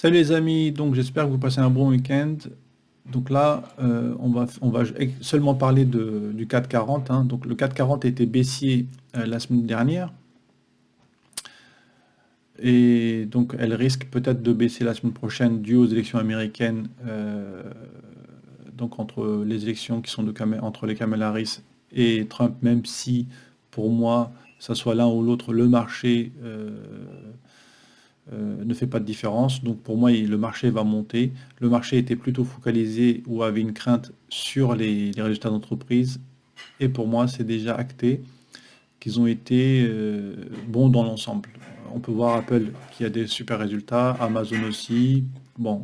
Salut les amis, donc j'espère que vous passez un bon week-end. Donc là, on va seulement parler du 440, hein. Donc le 440 était baissier la semaine dernière et donc elle risque peut-être de baisser la semaine prochaine dû aux élections américaines. Donc entre les élections qui sont entre les Kamala Harris et Trump, même si pour moi, ça soit l'un ou l'autre, le marché ne fait pas de différence. Donc pour moi, le marché va monter. Le marché était plutôt focalisé ou avait une crainte sur les résultats d'entreprise. Et pour moi, c'est déjà acté qu'ils ont été bons dans l'ensemble. On peut voir Apple qui a des super résultats, Amazon aussi, bon,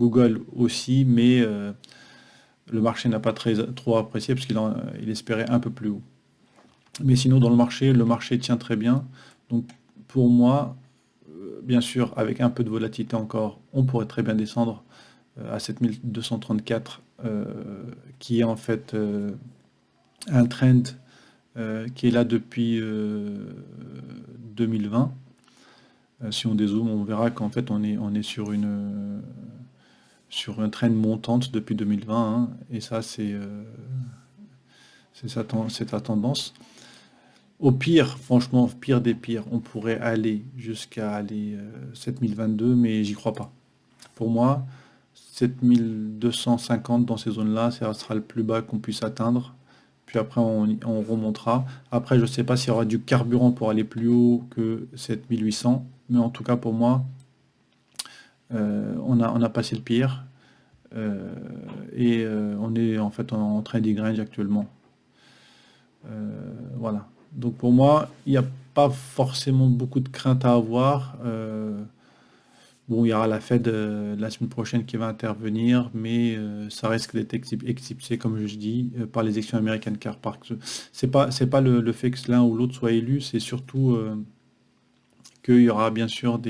Google aussi, mais le marché n'a pas trop apprécié parce il espérait un peu plus haut. Mais sinon, dans le marché tient très bien. Donc pour moi, bien sûr, avec un peu de volatilité encore, on pourrait très bien descendre à 7234, qui est en fait un trend qui est là depuis 2020. Si on dézoome, on verra qu'en fait on est sur un trend montante depuis 2020, hein, et ça c'est sa tendance. Au pire, franchement, au pire des pires, on pourrait aller jusqu'à aller 7022, mais j'y crois pas. Pour moi, 7250 dans ces zones-là, ça sera le plus bas qu'on puisse atteindre. Puis après, on remontera. Après, je ne sais pas s'il y aura du carburant pour aller plus haut que 7800. Mais en tout cas, pour moi, on a passé le pire. euh, on est en fait en trading range actuellement. Voilà. Donc pour moi, il n'y a pas forcément beaucoup de crainte à avoir. Bon, il y aura la Fed la semaine prochaine qui va intervenir, mais ça risque d'être éclipsé, comme je dis, par les élections américaines, car c'est pas le fait que l'un ou l'autre soit élu, c'est surtout qu'il y aura bien sûr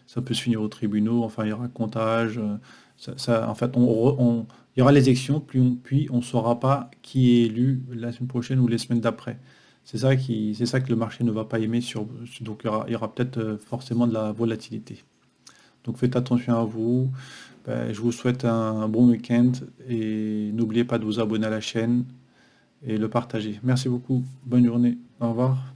ça peut se finir aux tribunaux, enfin il y aura comptage, en fait, il y aura les élections, puis on ne saura pas qui est élu la semaine prochaine ou les semaines d'après. C'est ça que le marché ne va pas aimer donc il y aura peut-être forcément de la volatilité. Donc faites attention à vous. Ben, je vous souhaite un bon week-end et n'oubliez pas de vous abonner à la chaîne et le partager. Merci beaucoup. Bonne journée. Au revoir.